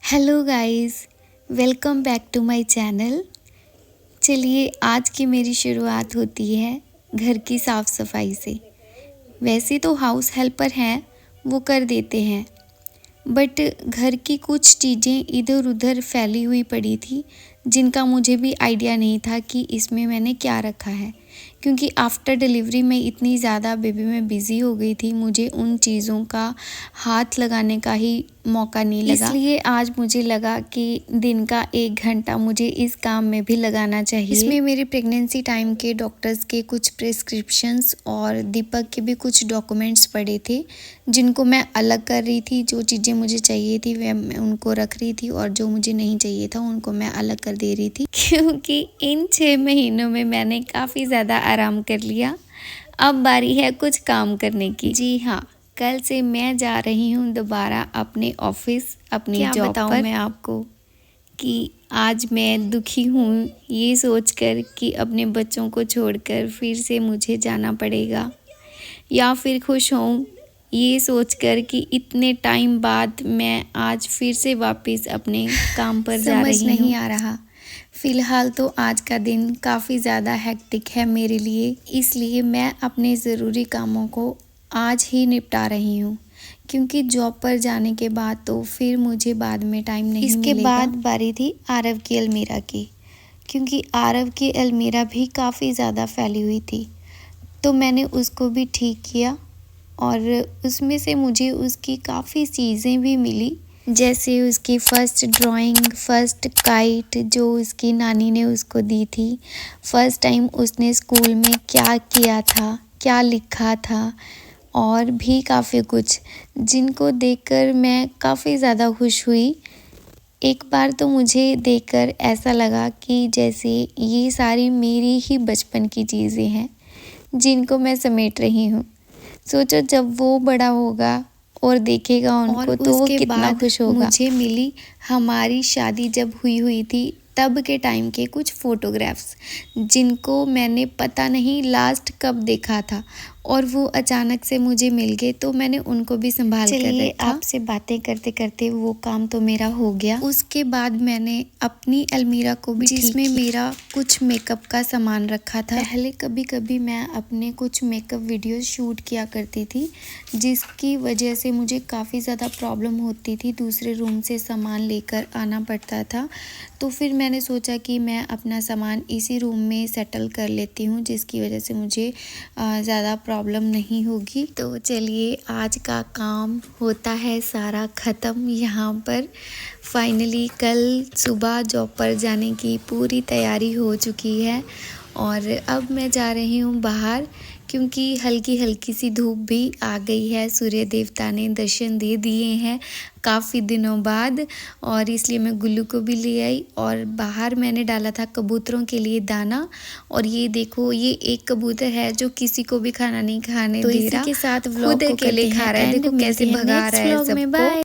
Hello guys, welcome back to my channel. चलिए आज की मेरी शुरुआत होती है घर की साफ़ सफाई से। वैसे तो हाउस हेल्पर हैं, वो कर देते हैं, बट घर की कुछ चीज़ें इधर उधर फैली हुई पड़ी थी जिनका मुझे भी आइडिया नहीं था कि इसमें मैंने क्या रखा है। क्योंकि आफ्टर डिलीवरी मैं इतनी ज़्यादा बेबी में बिज़ी हो गई थी, मुझे उन चीज़ों का हाथ लगाने का ही मौका नहीं लगा। इसलिए आज मुझे लगा कि दिन का 1 घंटा मुझे इस काम में भी लगाना चाहिए। इसमें मेरे प्रेगनेंसी टाइम के डॉक्टर्स के कुछ प्रिस्क्रिप्शंस और दीपक के भी कुछ डॉक्यूमेंट्स पड़े थे जिनको मैं अलग कर रही थी। जो चीज़ें मुझे चाहिए थी वह मैं उनको रख रही थी और जो मुझे नहीं चाहिए था उनको मैं अलग कर दे रही थी। क्योंकि इन 6 महीनों में मैंने काफ़ी ज़्यादा आराम कर लिया। अब बारी है कुछ काम करने की। जी हाँ, कल से मैं जा रही हूँ दोबारा अपने ऑफिस, अपनी जॉब पर। मैं आपको कि आज मैं दुखी हूँ ये सोचकर कि अपने बच्चों को छोड़कर फिर से मुझे जाना पड़ेगा, या फिर खुश हूँ ये सोचकर कि इतने टाइम बाद मैं आज फिर से वापस अपने काम पर जा रही हूँ। समझ नहीं आ रहा। फ़िलहाल तो आज का दिन काफ़ी ज़्यादा हेक्टिक है मेरे लिए, इसलिए मैं अपने ज़रूरी कामों को आज ही निपटा रही हूँ, क्योंकि जॉब पर जाने के बाद तो फिर मुझे बाद में टाइम नहीं मिलेगा। इसके बाद बारी थी आरव की अलमीरा की, क्योंकि आरव की अलमीरा भी काफ़ी ज़्यादा फैली हुई थी, तो मैंने उसको भी ठीक किया और उसमें से मुझे उसकी काफ़ी चीज़ें भी मिली, जैसे उसकी फ़र्स्ट ड्राइंग, फ़र्स्ट काइट जो उसकी नानी ने उसको दी थी, फ़र्स्ट टाइम उसने स्कूल में क्या किया था, क्या लिखा था, और भी काफ़ी कुछ जिनको देखकर मैं काफ़ी ज़्यादा खुश हुई। एक बार तो मुझे देखकर ऐसा लगा कि जैसे ये सारी मेरी ही बचपन की चीज़ें हैं जिनको मैं समेट रही हूँ। सोचो जब वो बड़ा होगा और देखेगा उनको तो वो कितना खुश होगा। मुझे मिली हमारी शादी जब हुई थी तब के टाइम के कुछ फ़ोटोग्राफ्स जिनको मैंने पता नहीं लास्ट कब देखा था, और वो अचानक से मुझे मिल गए, तो मैंने उनको भी संभाल कर रखा। आपसे बातें करते करते वो काम तो मेरा हो गया। उसके बाद मैंने अपनी अलमीरा को भी, जिसमें मेरा कुछ मेकअप का सामान रखा था। पहले कभी कभी मैं अपने कुछ मेकअप वीडियो शूट किया करती थी, जिसकी वजह से मुझे काफ़ी ज़्यादा प्रॉब्लम होती थी, दूसरे रूम से सामान लेकर आना पड़ता था। तो फिर मैंने सोचा कि मैं अपना सामान इसी रूम में सेटल कर लेती हूँ, जिसकी वजह से मुझे ज़्यादा प्रॉब्लम नहीं होगी। तो चलिए आज का काम होता है सारा ख़त्म यहाँ पर। फाइनली कल सुबह जॉब पर जाने की पूरी तैयारी हो चुकी है और अब मैं जा रही हूँ बाहर, क्योंकि हल्की हल्की सी धूप भी आ गई है। सूर्य देवता ने दर्शन दे दिए हैं काफ़ी दिनों बाद, और इसलिए मैं गुल्लू को भी ले आई। और बाहर मैंने डाला था कबूतरों के लिए दाना, और ये देखो ये एक कबूतर है जो किसी को भी खाना नहीं खाने दे रहा, तो इसी के साथ व्लॉग को अकेले खा रहा है। देखो कैसे भगा रहा है सबको।